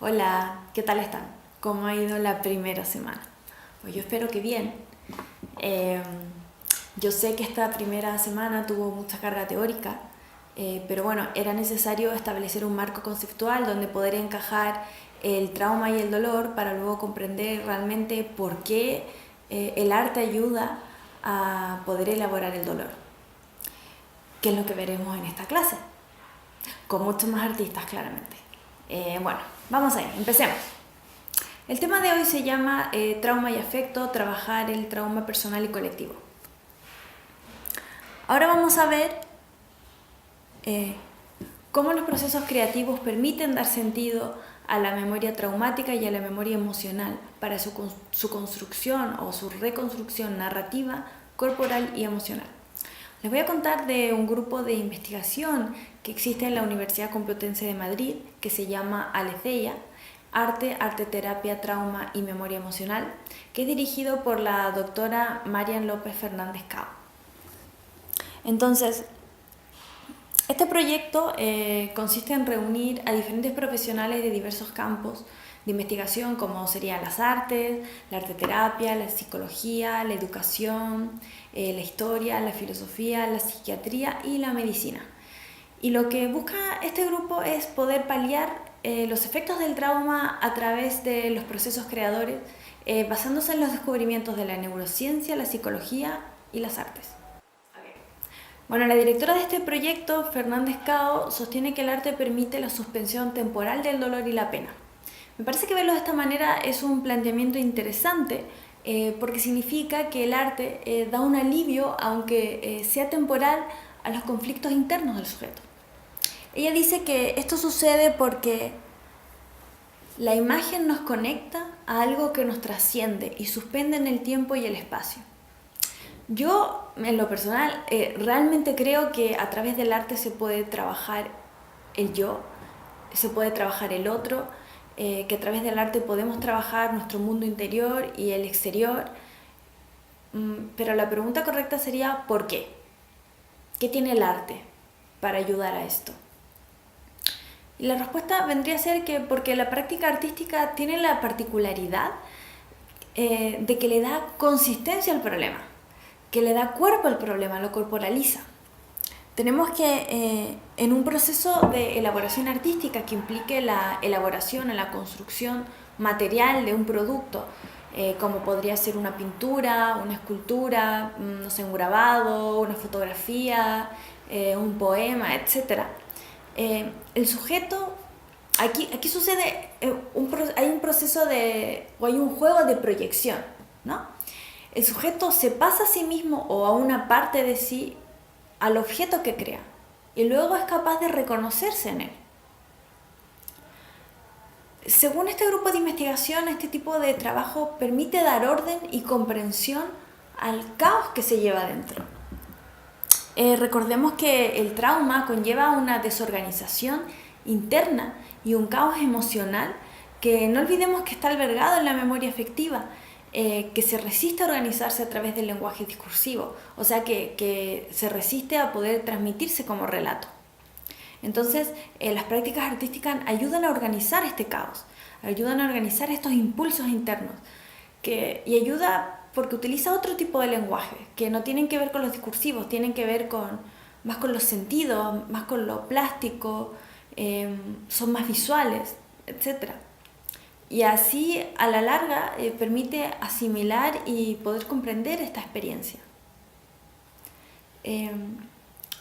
Hola, ¿qué tal están? ¿Cómo ha ido la primera semana? Pues yo espero que bien. Eh, yo sé que esta primera semana tuvo mucha carga teórica, pero bueno, era necesario establecer un marco conceptual donde poder encajar el trauma y el dolor para luego comprender realmente por qué el arte ayuda a poder elaborar el dolor, que es lo que veremos en esta clase, con muchos más artistas claramente. Bueno, vamos ahí, empecemos. El tema de hoy se llama trauma y afecto, trabajar el trauma personal y colectivo. Ahora vamos a ver cómo los procesos creativos permiten dar sentido a la memoria traumática y a la memoria emocional para su construcción o su reconstrucción narrativa, corporal y emocional. Les voy a contar de un grupo de investigación que existe en la Universidad Complutense de Madrid que se llama ALECEIA, Arte, Arteterapia, Trauma y Memoria Emocional, que es dirigido por la doctora Marian López Fernández Cao. Entonces, este proyecto consiste en reunir a diferentes profesionales de diversos campos de investigación, como serían las artes, la arteterapia, la psicología, la educación, la historia, la filosofía, la psiquiatría y la medicina. Y lo que busca este grupo es poder paliar los efectos del trauma a través de los procesos creadores, basándose en los descubrimientos de la neurociencia, la psicología y las artes. Bueno, la directora de este proyecto, Fernández Cao, sostiene que el arte permite la suspensión temporal del dolor y la pena. Me parece que verlo de esta manera es un planteamiento interesante porque significa que el arte da un alivio, aunque sea temporal, a los conflictos internos del sujeto. Ella dice que esto sucede porque la imagen nos conecta a algo que nos trasciende y suspende en el tiempo y el espacio. Yo, en lo personal, realmente creo que a través del arte se puede trabajar el yo, se puede trabajar el otro, que a través del arte podemos trabajar nuestro mundo interior y el exterior, pero la pregunta correcta sería ¿por qué? ¿Qué tiene el arte para ayudar a esto? Y la respuesta vendría a ser que porque la práctica artística tiene la particularidad de que le da consistencia al problema, que le da cuerpo al problema, lo corporaliza. Tenemos que en un proceso de elaboración artística que implique la elaboración, la construcción material de un producto, como podría ser una pintura, una escultura, no sé, un grabado, una fotografía, un poema, etc. El sujeto, aquí sucede, hay un proceso o hay un juego de proyección, ¿no? El sujeto se pasa a sí mismo o a una parte de sí al objeto que crea y luego es capaz de reconocerse en él. Según este grupo de investigación, este tipo de trabajo permite dar orden y comprensión al caos que se lleva dentro. Recordemos que el trauma conlleva una desorganización interna y un caos emocional que no olvidemos que está albergado en la memoria afectiva, que se resiste a organizarse a través del lenguaje discursivo, o sea que se resiste a poder transmitirse como relato. Entonces, las prácticas artísticas ayudan a organizar este caos, ayudan a organizar estos impulsos internos, y ayuda porque utiliza otro tipo de lenguaje, que no tienen que ver con los discursivos, tienen que ver más con los sentidos, más con lo plástico, son más visuales, etc. Y así, a la larga, permite asimilar y poder comprender esta experiencia.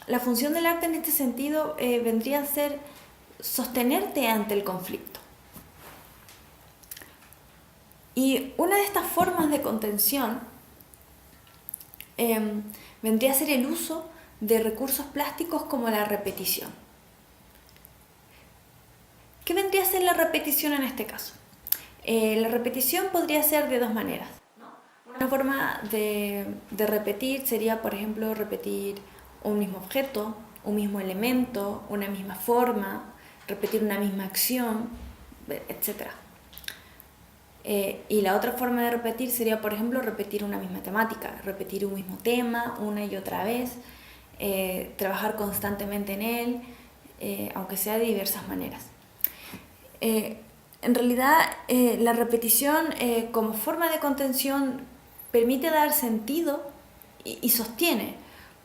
La función del arte en este sentido vendría a ser sostenerte ante el conflicto. Y una de estas formas de contención vendría a ser el uso de recursos plásticos como la repetición. ¿Qué vendría a ser la repetición en este caso? La repetición podría ser de dos maneras. Una forma de repetir sería, por ejemplo, repetir un mismo objeto, un mismo elemento, una misma forma, repetir una misma acción, etc. Y la otra forma de repetir sería, por ejemplo, repetir una misma temática, repetir un mismo tema una y otra vez, trabajar constantemente en él, aunque sea de diversas maneras. En realidad, la repetición como forma de contención permite dar sentido y sostiene,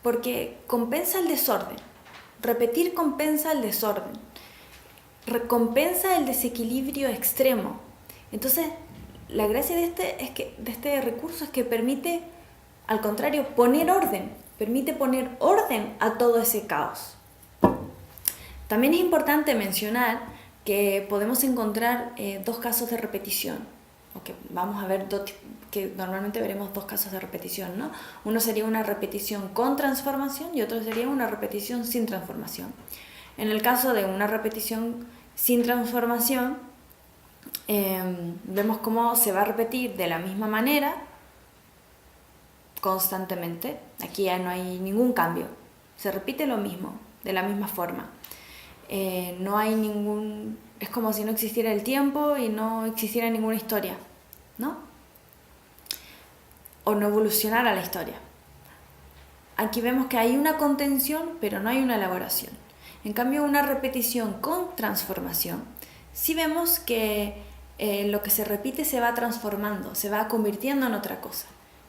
porque compensa el desorden. Repetir compensa el desorden, recompensa el desequilibrio extremo. Entonces, la gracia de este recurso es que permite, al contrario, permite poner orden a todo ese caos. También es importante mencionar que podemos encontrar dos casos de repetición. Okay, vamos a ver que normalmente veremos dos casos de repetición, ¿no? Uno sería una repetición con transformación y otro sería una repetición sin transformación. En el caso de una repetición sin transformación, vemos cómo se va a repetir de la misma manera constantemente. Aquí ya no hay ningún cambio, se repite lo mismo, de la misma forma. No hay es como si no existiera el tiempo y no existiera ninguna historia, ¿no? O no evolucionara la historia. Aquí vemos que hay una contención, pero no hay una elaboración. En cambio, una repetición con transformación, sí vemos que lo que se repite se va transformando, se va convirtiendo en otra cosa.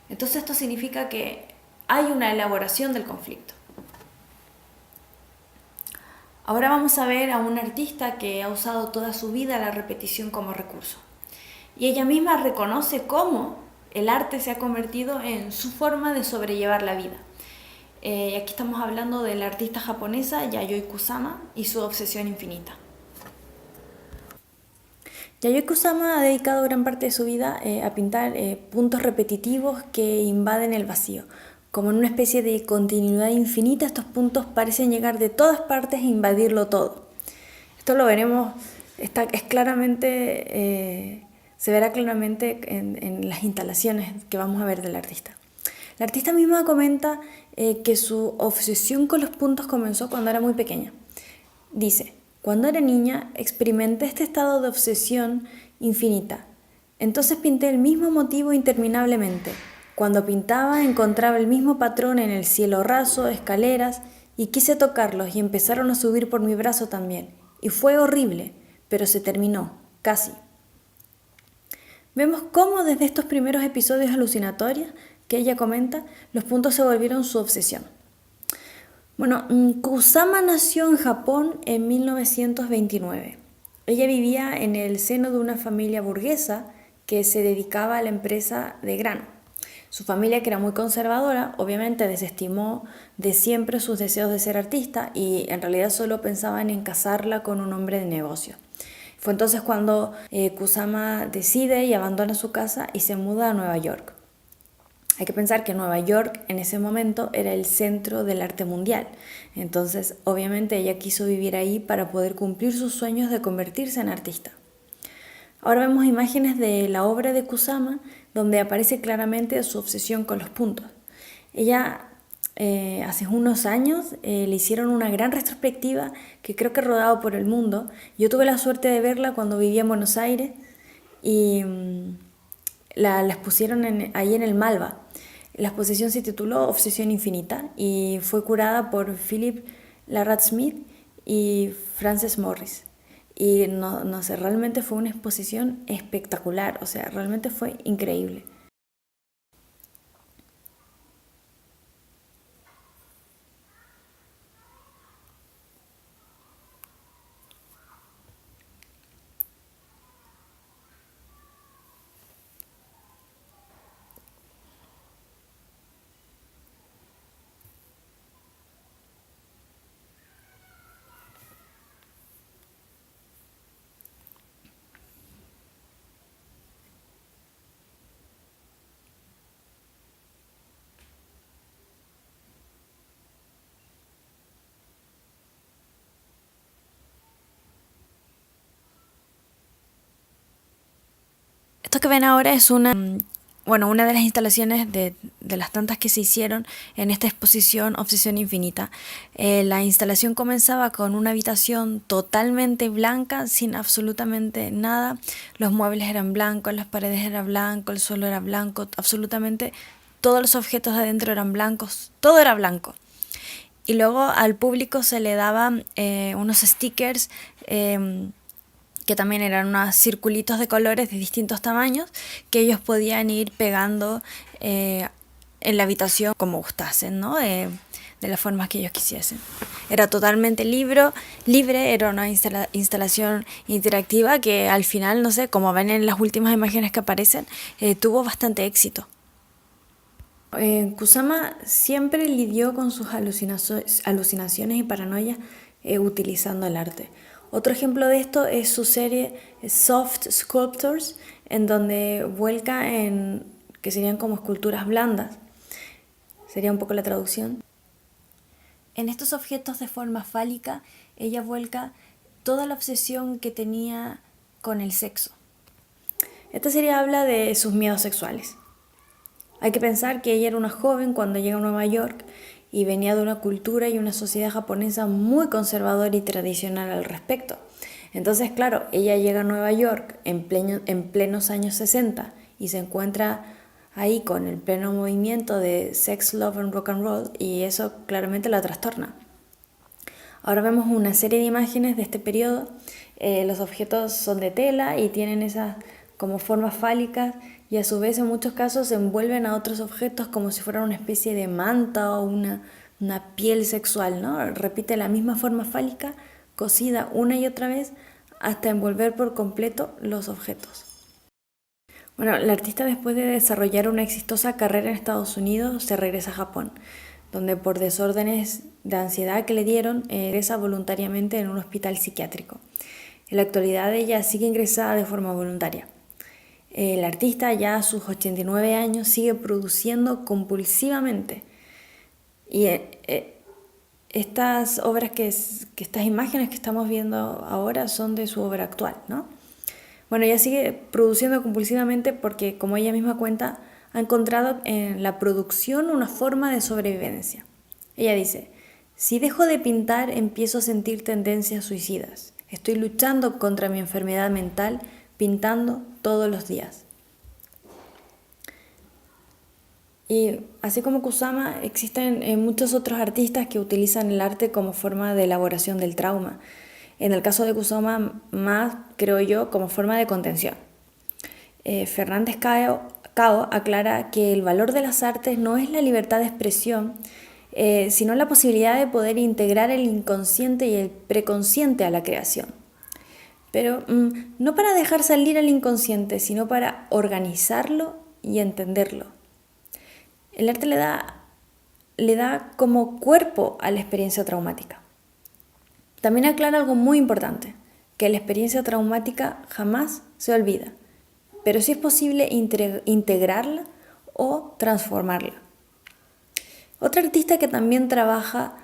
Entonces esto significa que hay una elaboración del conflicto. Ahora vamos a ver a una artista que ha usado toda su vida la repetición como recurso. Y ella misma reconoce cómo el arte se ha convertido en su forma de sobrellevar la vida. Aquí estamos hablando de la artista japonesa Yayoi Kusama y su obsesión infinita. Yayoi Kusama ha dedicado gran parte de su vida a pintar puntos repetitivos que invaden el vacío. Como en una especie de continuidad infinita, estos puntos parecen llegar de todas partes e invadirlo todo. Esto lo veremos, se verá claramente en las instalaciones que vamos a ver del artista. La artista misma comenta que su obsesión con los puntos comenzó cuando era muy pequeña. Dice: cuando era niña experimenté este estado de obsesión infinita. Entonces pinté el mismo motivo interminablemente. Cuando pintaba encontraba el mismo patrón en el cielo raso, escaleras, y quise tocarlos y empezaron a subir por mi brazo también. Y fue horrible, pero se terminó, casi. Vemos cómo desde estos primeros episodios alucinatorios que ella comenta, los puntos se volvieron su obsesión. Bueno, Kusama nació en Japón en 1929. Ella vivía en el seno de una familia burguesa que se dedicaba a la empresa de grano. Su familia, que era muy conservadora, obviamente desestimó de siempre sus deseos de ser artista y en realidad solo pensaban en casarla con un hombre de negocio. Fue entonces cuando Kusama decide y abandona su casa y se muda a Nueva York. Hay que pensar que Nueva York en ese momento era el centro del arte mundial. Entonces, obviamente, ella quiso vivir ahí para poder cumplir sus sueños de convertirse en artista. Ahora vemos imágenes de la obra de Kusama donde aparece claramente su obsesión con los puntos. Ella hace unos años le hicieron una gran retrospectiva que creo que ha rodado por el mundo. Yo tuve la suerte de verla cuando vivía en Buenos Aires y la expusieron ahí en el Malva. La exposición se tituló Obsesión Infinita y fue curada por Philip Larratt Smith y Frances Morris. Y no sé, realmente fue una exposición espectacular, o sea, realmente fue increíble. Esto que ven ahora es una de las instalaciones de las tantas que se hicieron en esta exposición Obsesión Infinita. La instalación comenzaba con una habitación totalmente blanca, sin absolutamente nada. Los muebles eran blancos, las paredes eran blancas, el suelo era blanco, absolutamente todos los objetos de adentro eran blancos, todo era blanco. Y luego al público se le daban unos stickers que también eran unos circulitos de colores de distintos tamaños que ellos podían ir pegando en la habitación como gustasen, ¿no? De las formas que ellos quisiesen. Era totalmente libre, era una instalación interactiva que al final, no sé, como ven en las últimas imágenes que aparecen, tuvo bastante éxito. Kusama siempre lidió con sus alucinaciones y paranoias utilizando el arte. Otro ejemplo de esto es su serie Soft Sculptures, en donde vuelca en que serían como esculturas blandas. Sería un poco la traducción. En estos objetos de forma fálica, ella vuelca toda la obsesión que tenía con el sexo. Esta serie habla de sus miedos sexuales. Hay que pensar que ella era una joven cuando llega a Nueva York y venía de una cultura y una sociedad japonesa muy conservadora y tradicional al respecto. Entonces, claro, ella llega a Nueva York en plenos años 60 y se encuentra ahí con el pleno movimiento de sex, love and rock and roll, y eso claramente la trastorna. Ahora vemos una serie de imágenes de este periodo. Los objetos son de tela y tienen esas como formas fálicas, y a su vez en muchos casos se envuelven a otros objetos como si fueran una especie de manta o una piel sexual, ¿no? Repite la misma forma fálica cosida una y otra vez hasta envolver por completo los objetos. Bueno, la artista, después de desarrollar una exitosa carrera en Estados Unidos, se regresa a Japón, donde por desórdenes de ansiedad que le dieron, regresa voluntariamente en un hospital psiquiátrico. En la actualidad ella sigue ingresada de forma voluntaria. El artista, ya a sus 89 años, sigue produciendo compulsivamente. Y estas obras estas imágenes que estamos viendo ahora son de su obra actual, ¿no? Bueno, ella sigue produciendo compulsivamente porque, como ella misma cuenta, ha encontrado en la producción una forma de sobrevivencia. Ella dice: si dejo de pintar, empiezo a sentir tendencias suicidas. Estoy luchando contra mi enfermedad mental, pintando todos los días. Y así como Kusama, existen muchos otros artistas que utilizan el arte como forma de elaboración del trauma. En el caso de Kusama, más, creo yo, como forma de contención. Fernández Cao aclara que el valor de las artes no es la libertad de expresión, sino la posibilidad de poder integrar el inconsciente y el preconsciente a la creación. Pero no para dejar salir al inconsciente, sino para organizarlo y entenderlo. El arte le da como cuerpo a la experiencia traumática. También aclara algo muy importante, que la experiencia traumática jamás se olvida, pero sí es posible integrarla o transformarla. Otra artista que también trabajó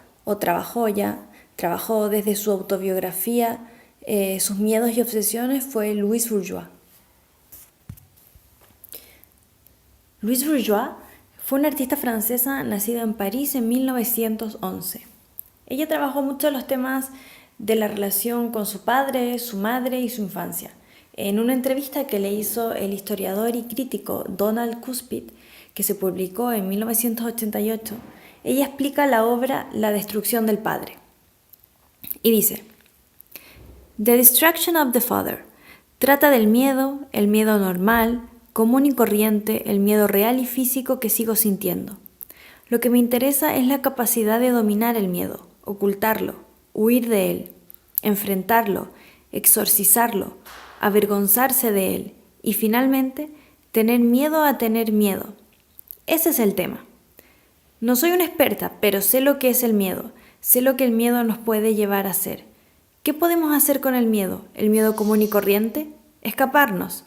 desde su autobiografía, sus miedos y obsesiones, fue Louise Bourgeois. Louise Bourgeois fue una artista francesa nacida en París en 1911. Ella trabajó mucho los temas de la relación con su padre, su madre y su infancia. En una entrevista que le hizo el historiador y crítico Donald Cuspid, que se publicó en 1988, ella explica la obra La destrucción del padre. Y dice: The Destruction of the Father trata del miedo, el miedo normal, común y corriente, el miedo real y físico que sigo sintiendo. Lo que me interesa es la capacidad de dominar el miedo, ocultarlo, huir de él, enfrentarlo, exorcizarlo, avergonzarse de él y finalmente tener miedo a tener miedo. Ese es el tema. No soy una experta, pero sé lo que es el miedo, sé lo que el miedo nos puede llevar a hacer. ¿Qué podemos hacer con el miedo? ¿El miedo común y corriente? Escaparnos.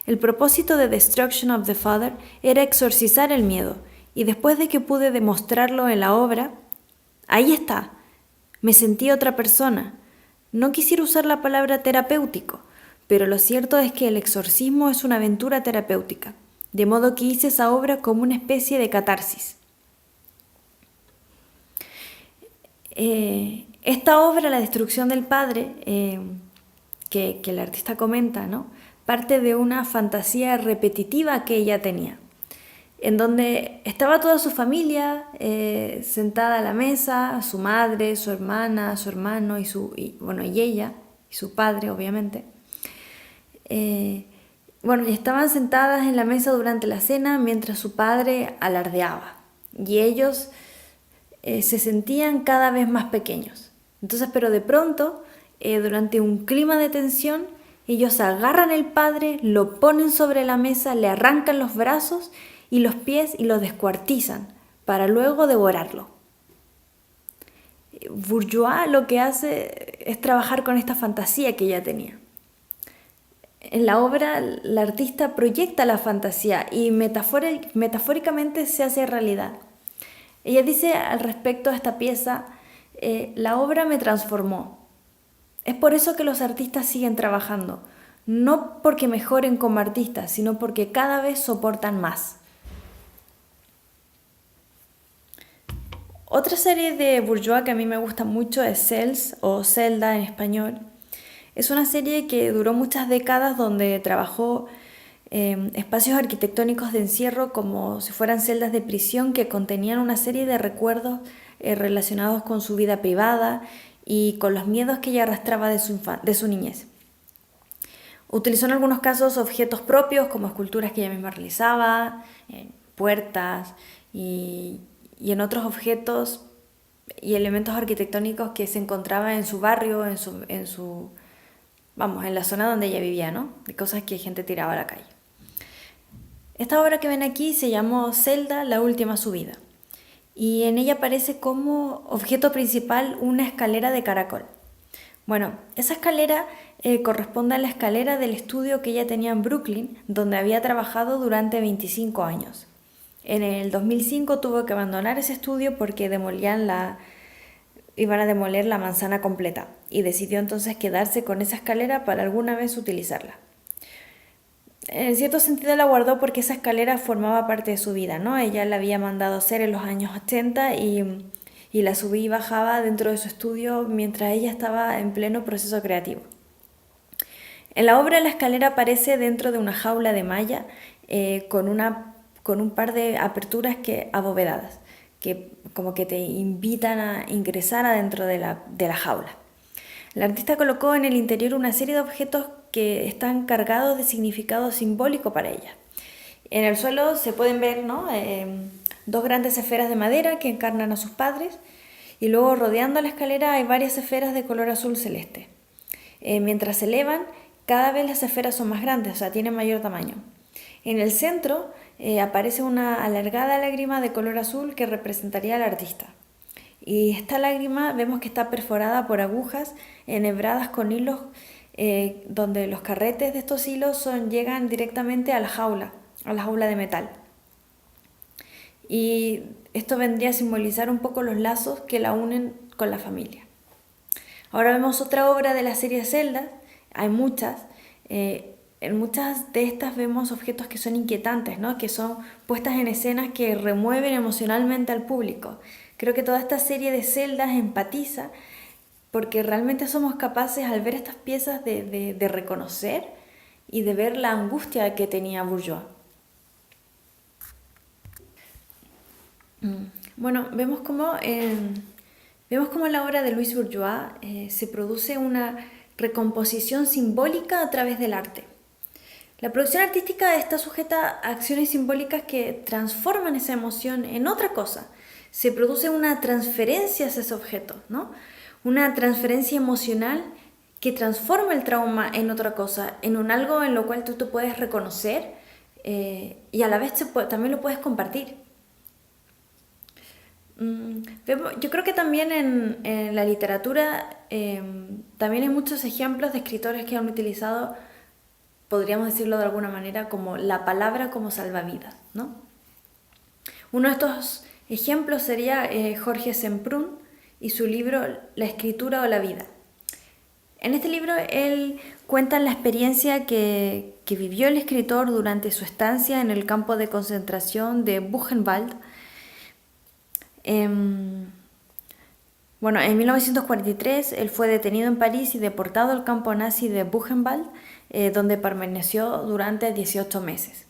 El propósito de Destruction of the Father era exorcizar el miedo, y después de que pude demostrarlo en la obra, ahí está, me sentí otra persona. No quisiera usar la palabra terapéutico, pero lo cierto es que el exorcismo es una aventura terapéutica, de modo que hice esa obra como una especie de catarsis. Esta obra, La destrucción del padre, que el artista comenta, ¿no?, parte de una fantasía repetitiva que ella tenía, en donde estaba toda su familia sentada a la mesa, su madre, su hermana, su hermano y ella, y su padre, obviamente. Y estaban sentadas en la mesa durante la cena mientras su padre alardeaba. Y ellos se sentían cada vez más pequeños. Entonces, pero de pronto, durante un clima de tensión, ellos agarran al padre, lo ponen sobre la mesa, le arrancan los brazos y los pies y lo descuartizan para luego devorarlo. Bourgeois lo que hace es trabajar con esta fantasía que ella tenía. En la obra, la artista proyecta la fantasía y metafóricamente se hace realidad. Ella dice al respecto a esta pieza, la obra me transformó. Es por eso que los artistas siguen trabajando, no porque mejoren como artistas, sino porque cada vez soportan más. Otra serie de Bourgeois que a mí me gusta mucho es Cells o Zelda en español. Es una serie que duró muchas décadas donde trabajó espacios arquitectónicos de encierro como si fueran celdas de prisión que contenían una serie de recuerdos relacionados con su vida privada y con los miedos que ella arrastraba de su niñez. Utilizó en algunos casos objetos propios como esculturas que ella misma realizaba, puertas y en otros objetos y elementos arquitectónicos que se encontraban en su barrio, en la zona donde ella vivía, ¿no? De cosas que gente tiraba a la calle. Esta obra que ven aquí se llamó Zelda, la última subida. Y en ella aparece como objeto principal una escalera de caracol. Bueno, esa escalera corresponde a la escalera del estudio que ella tenía en Brooklyn, donde había trabajado durante 25 años. En el 2005 tuvo que abandonar ese estudio porque iban a demoler la manzana completa y decidió entonces quedarse con esa escalera para alguna vez utilizarla. En cierto sentido la guardó porque esa escalera formaba parte de su vida, ¿no? Ella la había mandado hacer en los años 80 y la subía y bajaba dentro de su estudio mientras ella estaba en pleno proceso creativo. En la obra la escalera aparece dentro de una jaula de malla con un par de aperturas abovedadas que como que te invitan a ingresar adentro de la jaula. La artista colocó en el interior una serie de objetos que están cargados de significado simbólico para ella. En el suelo se pueden ver, ¿no? Dos grandes esferas de madera que encarnan a sus padres y luego rodeando la escalera hay varias esferas de color azul celeste. Mientras se elevan, cada vez las esferas son más grandes, o sea, tienen mayor tamaño. En el centro aparece una alargada lágrima de color azul que representaría al artista. Y esta lágrima vemos que está perforada por agujas enhebradas con hilos donde los carretes de estos hilos llegan directamente a la jaula de metal. Y esto vendría a simbolizar un poco los lazos que la unen con la familia. Ahora vemos otra obra de la serie Celdas, hay muchas. En muchas de estas vemos objetos que son inquietantes, ¿no? Que son puestas en escenas que remueven emocionalmente al público. Creo que toda esta serie de celdas empatiza porque realmente somos capaces al ver estas piezas de reconocer y de ver la angustia que tenía Bourgeois. Bueno, vemos cómo en la obra de Louis Bourgeois se produce una recomposición simbólica a través del arte. La producción artística está sujeta a acciones simbólicas que transforman esa emoción en otra cosa. Se produce una transferencia hacia ese objeto, ¿no? Una transferencia emocional que transforma el trauma en otra cosa, en un algo en lo cual tú te puedes reconocer y a la vez también lo puedes compartir. Yo creo que también en la literatura también hay muchos ejemplos de escritores que han utilizado, podríamos decirlo de alguna manera, como la palabra como salvavidas, ¿no? Uno de estos ejemplos sería Jorge Semprún y su libro La escritura o la vida. En este libro él cuenta la experiencia que vivió el escritor durante su estancia en el campo de concentración de Buchenwald. En 1943 él fue detenido en París y deportado al campo nazi de Buchenwald, donde permaneció durante 18 meses.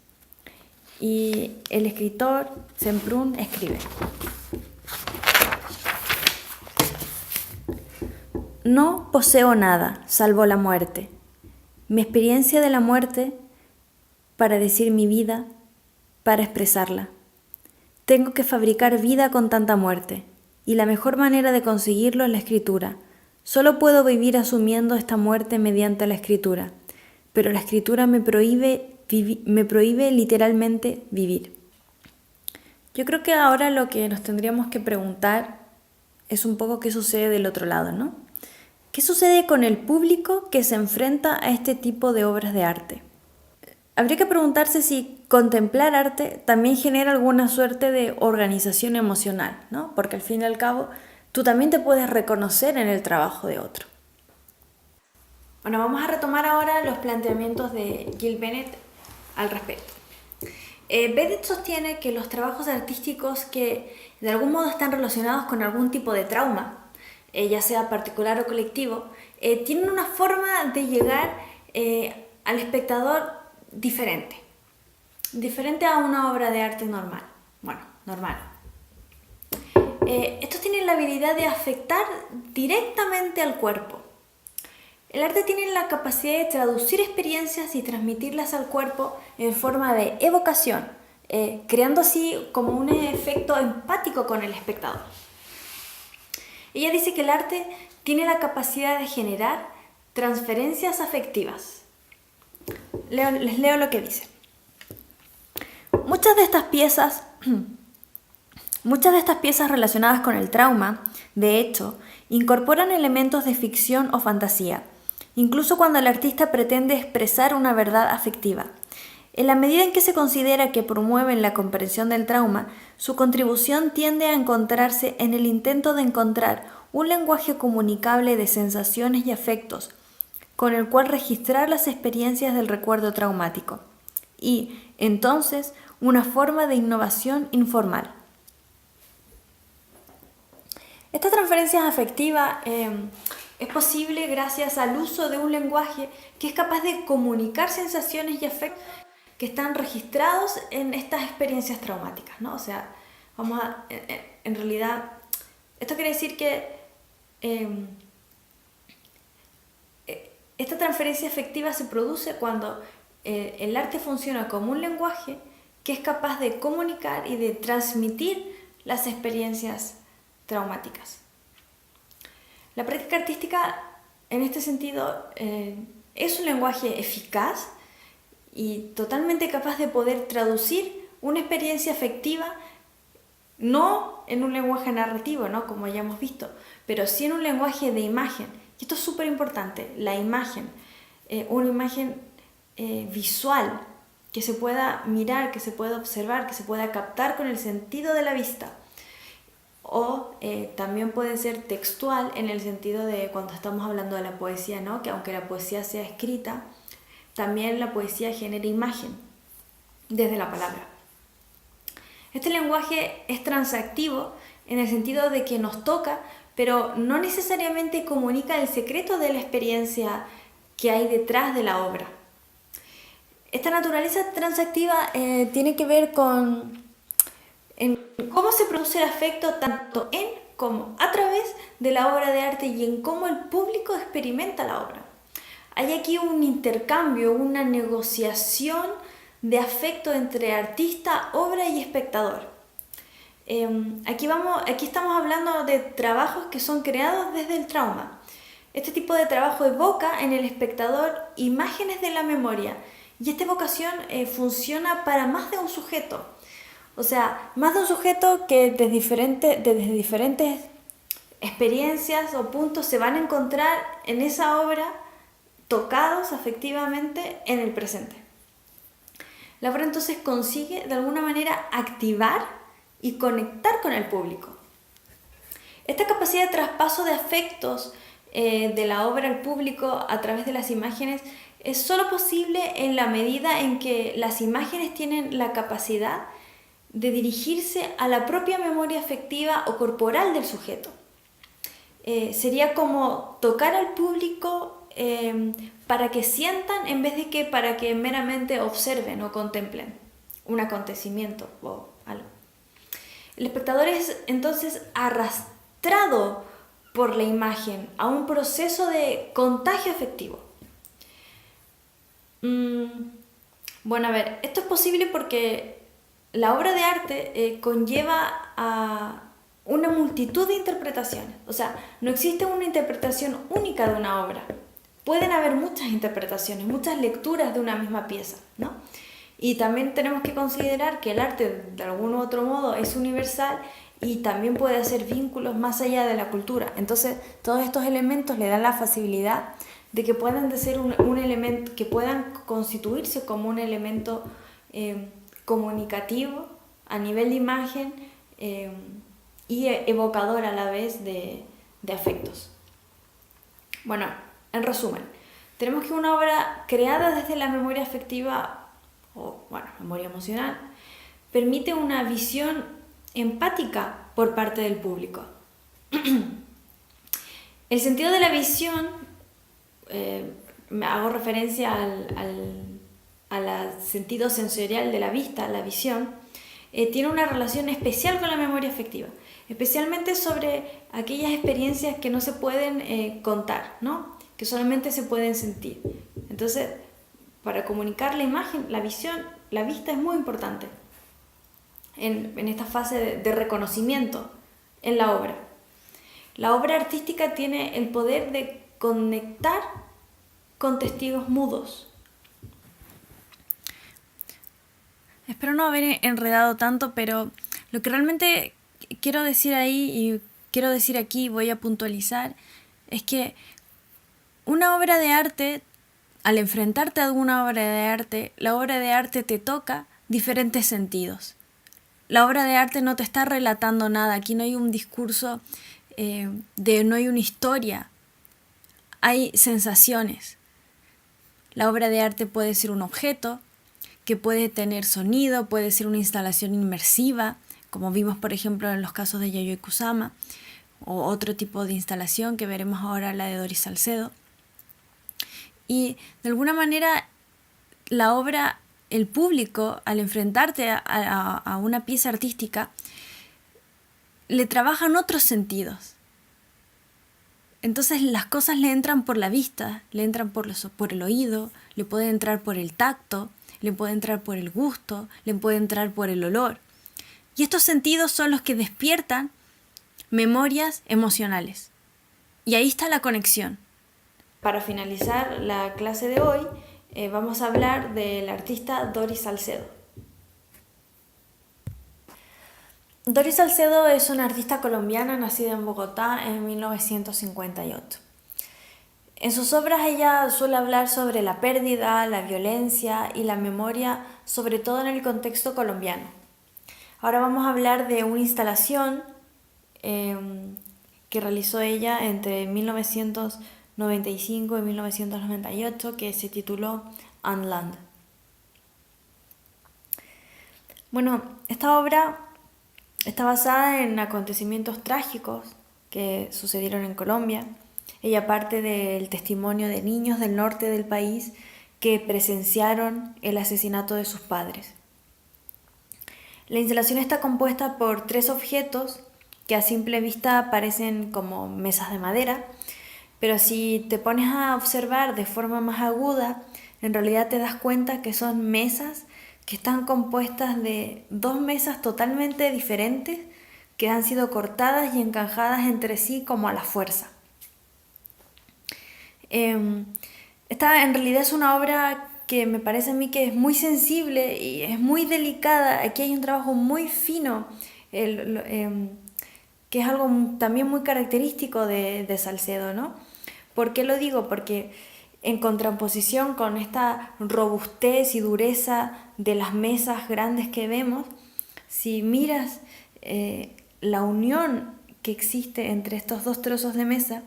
Y el escritor Semprún escribe: No poseo nada, salvo la muerte. Mi experiencia de la muerte para decir mi vida, para expresarla. Tengo que fabricar vida con tanta muerte, y la mejor manera de conseguirlo es la escritura. Solo puedo vivir asumiendo esta muerte mediante la escritura, pero la escritura me prohíbe literalmente vivir. Yo creo que ahora lo que nos tendríamos que preguntar es un poco qué sucede del otro lado, ¿no? ¿Qué sucede con el público que se enfrenta a este tipo de obras de arte? Habría que preguntarse si contemplar arte también genera alguna suerte de organización emocional, ¿no? Porque al fin y al cabo tú también te puedes reconocer en el trabajo de otro. Bueno, vamos a retomar ahora los planteamientos de Jill Bennett al respecto. Bennett sostiene que los trabajos artísticos que de algún modo están relacionados con algún tipo de trauma, ya sea particular o colectivo, tienen una forma de llegar al espectador diferente a una obra de arte normal. Bueno, normal. Estos tienen la habilidad de afectar directamente al cuerpo. El arte tiene la capacidad de traducir experiencias y transmitirlas al cuerpo en forma de evocación, creando así como un efecto empático con el espectador. Ella dice que el arte tiene la capacidad de generar transferencias afectivas. Les leo lo que dice. Muchas de estas piezas relacionadas con el trauma, de hecho, incorporan elementos de ficción o fantasía, incluso cuando el artista pretende expresar una verdad afectiva. En la medida en que se considera que promueven la comprensión del trauma, su contribución tiende a encontrarse en el intento de encontrar un lenguaje comunicable de sensaciones y afectos, con el cual registrar las experiencias del recuerdo traumático, y, entonces, una forma de innovación informal. Esta transferencia afectiva es posible gracias al uso de un lenguaje que es capaz de comunicar sensaciones y afectos que están registrados en estas experiencias traumáticas, ¿no? O sea, en realidad, esto quiere decir que esta transferencia afectiva se produce cuando el arte funciona como un lenguaje que es capaz de comunicar y de transmitir las experiencias traumáticas. La práctica artística, en este sentido, es un lenguaje eficaz y totalmente capaz de poder traducir una experiencia afectiva, no en un lenguaje narrativo, ¿no? Como ya hemos visto, pero sí en un lenguaje de imagen. Y esto es súper importante, la imagen, una imagen visual, que se pueda mirar, que se pueda observar, que se pueda captar con el sentido de la vista. O también puede ser textual en el sentido de cuando estamos hablando de la poesía, ¿no? Que aunque la poesía sea escrita, también la poesía genera imagen desde la palabra. Este lenguaje es transactivo en el sentido de que nos toca, pero no necesariamente comunica el secreto de la experiencia que hay detrás de la obra. Esta naturaleza transactiva tiene que ver con cómo se produce el afecto tanto en como a través de la obra de arte y en cómo el público experimenta la obra. Hay aquí un intercambio, una negociación de afecto entre artista, obra y espectador. Aquí estamos hablando de trabajos que son creados desde el trauma. Este tipo de trabajo evoca en el espectador imágenes de la memoria y esta evocación funciona para más de un sujeto. O sea, más de un sujeto que desde diferentes experiencias o puntos se van a encontrar en esa obra tocados afectivamente en el presente. La obra entonces consigue de alguna manera activar y conectar con el público. Esta capacidad de traspaso de afectos de la obra al público a través de las imágenes es solo posible en la medida en que las imágenes tienen la capacidad de dirigirse a la propia memoria afectiva o corporal del sujeto. Sería como tocar al público para que sientan en vez de que para que meramente observen o contemplen un acontecimiento o algo. El espectador es entonces arrastrado por la imagen a un proceso de contagio afectivo. Bueno, a ver, esto es posible porque la obra de arte conlleva a una multitud de interpretaciones. O sea, no existe una interpretación única de una obra. Pueden haber muchas interpretaciones, muchas lecturas de una misma pieza, ¿no? Y también tenemos que considerar que el arte, de algún u otro modo, es universal y también puede hacer vínculos más allá de la cultura. Entonces, todos estos elementos le dan la facilidad de que puedan ser un elemento, que puedan constituirse como un elemento comunicativo a nivel de imagen y evocador a la vez de afectos. Bueno, en resumen, tenemos que una obra creada desde la memoria afectiva o, memoria emocional permite una visión empática por parte del público. El sentido de la visión, me hago referencia al sentido sensorial de la vista, la visión, tiene una relación especial con la memoria afectiva, especialmente sobre aquellas experiencias que no se pueden contar, ¿no? Que solamente se pueden sentir. Entonces, para comunicar la imagen, la visión, la vista es muy importante en esta fase de reconocimiento en la obra. La obra artística tiene el poder de conectar con testigos mudos. Espero no haber enredado tanto, pero lo que realmente quiero decir ahí y quiero decir aquí, voy a puntualizar, es que una obra de arte, al enfrentarte a alguna obra de arte, la obra de arte te toca diferentes sentidos. La obra de arte no te está relatando nada, aquí no hay un discurso, no hay una historia, hay sensaciones. La obra de arte puede ser un objeto, que puede tener sonido, puede ser una instalación inmersiva, como vimos por ejemplo en los casos de Yayoi Kusama, o otro tipo de instalación que veremos ahora, la de Doris Salcedo. Y de alguna manera la obra, el público, al enfrentarte a una pieza artística, le trabajan otros sentidos. Entonces las cosas le entran por la vista, le entran por el oído, le puede entrar por el tacto, le puede entrar por el gusto, le puede entrar por el olor. Y estos sentidos son los que despiertan memorias emocionales. Y ahí está la conexión. Para finalizar la clase de hoy, vamos a hablar del artista Doris Salcedo. Doris Salcedo es una artista colombiana nacida en Bogotá en 1958. En sus obras ella suele hablar sobre la pérdida, la violencia y la memoria, sobre todo en el contexto colombiano. Ahora vamos a hablar de una instalación que realizó ella entre 1995 y 1998 que se tituló Unland. Bueno, esta obra está basada en acontecimientos trágicos que sucedieron en Colombia. Ella parte del testimonio de niños del norte del país que presenciaron el asesinato de sus padres. La instalación está compuesta por 3 objetos que a simple vista parecen como mesas de madera, pero si te pones a observar de forma más aguda, en realidad te das cuenta que son mesas que están compuestas de 2 mesas totalmente diferentes que han sido cortadas y encajadas entre sí como a la fuerza. Esta en realidad es una obra que me parece a mí que es muy sensible y es muy delicada. Aquí hay un trabajo muy fino, que es algo también muy característico de Salcedo, ¿no? ¿Por qué lo digo? Porque en contraposición con esta robustez y dureza de las mesas grandes que vemos, si miras la unión que existe entre estos 2 trozos de mesa,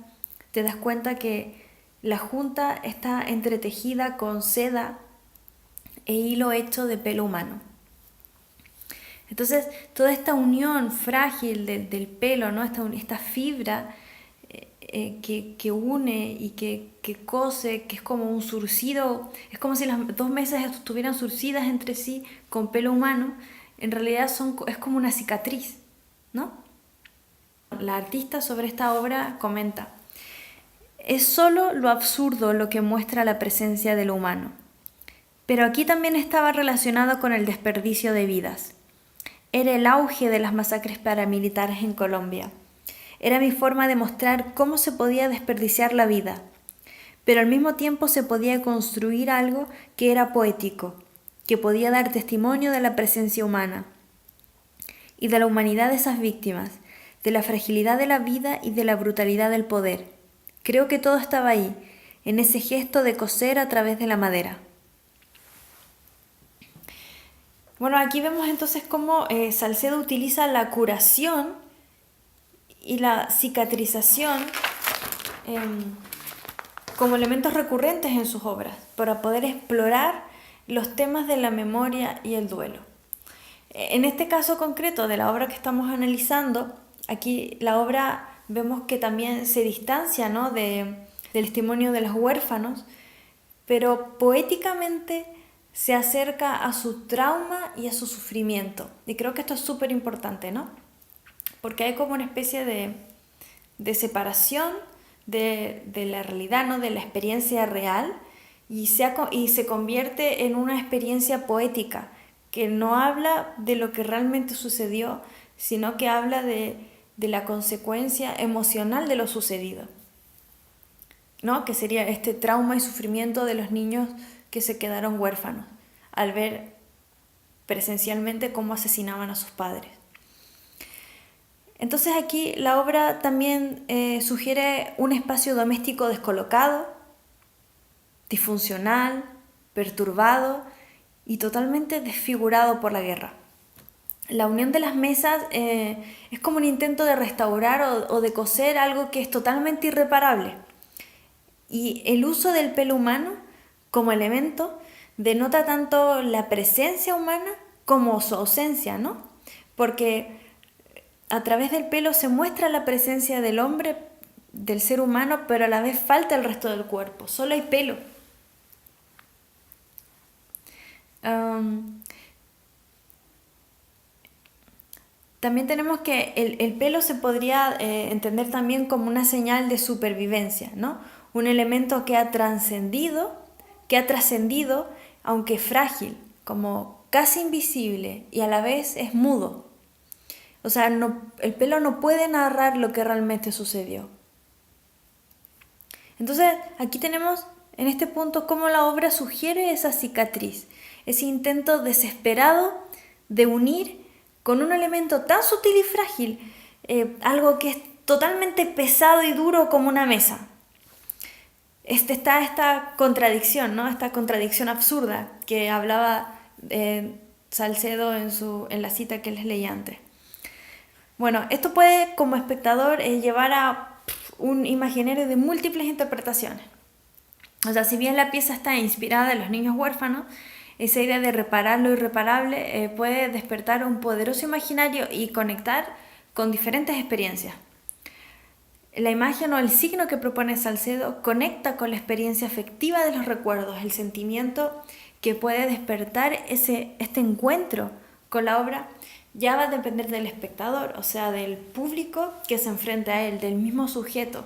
te das cuenta que la junta está entretejida con seda e hilo hecho de pelo humano. Entonces, toda esta unión frágil del pelo, ¿no? esta fibra que une y que cose, que es como un surcido, es como si las 2 mesas estuvieran surcidas entre sí con pelo humano, en realidad es como una cicatriz, ¿no? La artista sobre esta obra comenta: es solo lo absurdo lo que muestra la presencia de lo humano. Pero aquí también estaba relacionado con el desperdicio de vidas. Era el auge de las masacres paramilitares en Colombia. Era mi forma de mostrar cómo se podía desperdiciar la vida, pero al mismo tiempo se podía construir algo que era poético, que podía dar testimonio de la presencia humana y de la humanidad de esas víctimas, de la fragilidad de la vida y de la brutalidad del poder. Creo que todo estaba ahí, en ese gesto de coser a través de la madera. Bueno, aquí vemos entonces cómo Salcedo utiliza la curación y la cicatrización como elementos recurrentes en sus obras, para poder explorar los temas de la memoria y el duelo. En este caso concreto de la obra que estamos analizando, aquí la obra vemos que también se distancia, ¿no?, del testimonio de los huérfanos, pero poéticamente se acerca a su trauma y a su sufrimiento. Y creo que esto es súper importante, ¿no? Porque hay como una especie de separación de la realidad, ¿no?, de la experiencia real, y se convierte en una experiencia poética que no habla de lo que realmente sucedió, sino que habla de la consecuencia emocional de lo sucedido, ¿no?, que sería este trauma y sufrimiento de los niños que se quedaron huérfanos al ver presencialmente cómo asesinaban a sus padres. Entonces aquí la obra también sugiere un espacio doméstico descolocado, disfuncional, perturbado y totalmente desfigurado por la guerra. La unión de las mesas es como un intento de restaurar o de coser algo que es totalmente irreparable. Y el uso del pelo humano como elemento denota tanto la presencia humana como su ausencia, ¿no? Porque a través del pelo se muestra la presencia del hombre, del ser humano, pero a la vez falta el resto del cuerpo, solo hay pelo. También tenemos que el pelo se podría entender también como una señal de supervivencia, ¿no? Un elemento que ha trascendido, aunque frágil, como casi invisible, y a la vez es mudo. O sea, el pelo no puede narrar lo que realmente sucedió. Entonces, aquí tenemos en este punto cómo la obra sugiere esa cicatriz, ese intento desesperado de unir con un elemento tan sutil y frágil algo que es totalmente pesado y duro como una mesa. Está esta contradicción, ¿no?, esta contradicción absurda que hablaba Salcedo en la cita que les leí antes. Bueno, esto puede, como espectador, llevar a un imaginario de múltiples interpretaciones. O sea, si bien la pieza está inspirada en los niños huérfanos, esa idea de reparar lo irreparable puede despertar un poderoso imaginario y conectar con diferentes experiencias. La imagen o el signo que propone Salcedo conecta con la experiencia afectiva de los recuerdos, el sentimiento que puede despertar este encuentro con la obra. Ya va a depender del espectador, o sea, del público que se enfrenta a él, del mismo sujeto.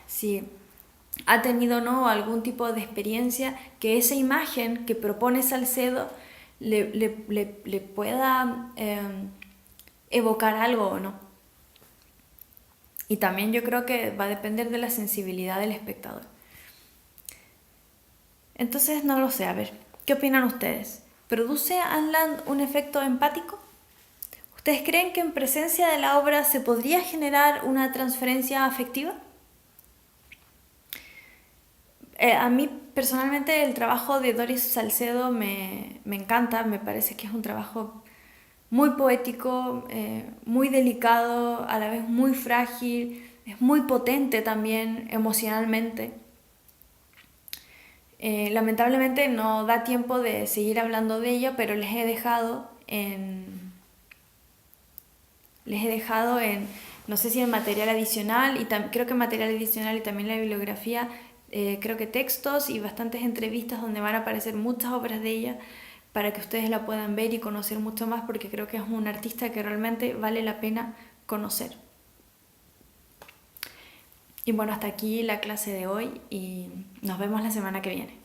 Si ha tenido o no algún tipo de experiencia que esa imagen que propone Salcedo le pueda evocar algo o no. Y también yo creo que va a depender de la sensibilidad del espectador. Entonces, no lo sé, a ver, ¿qué opinan ustedes? ¿Produce Anne Land un efecto empático? ¿Ustedes creen que en presencia de la obra se podría generar una transferencia afectiva? A mí personalmente el trabajo de Doris Salcedo me encanta, me parece que es un trabajo muy poético, muy delicado, a la vez muy frágil, es muy potente también emocionalmente. Lamentablemente no da tiempo de seguir hablando de ella, pero les he dejado no sé si en material adicional, creo que en material adicional y también la bibliografía, creo que textos y bastantes entrevistas donde van a aparecer muchas obras de ella para que ustedes la puedan ver y conocer mucho más, porque creo que es un artista que realmente vale la pena conocer. Y bueno, hasta aquí la clase de hoy y nos vemos la semana que viene.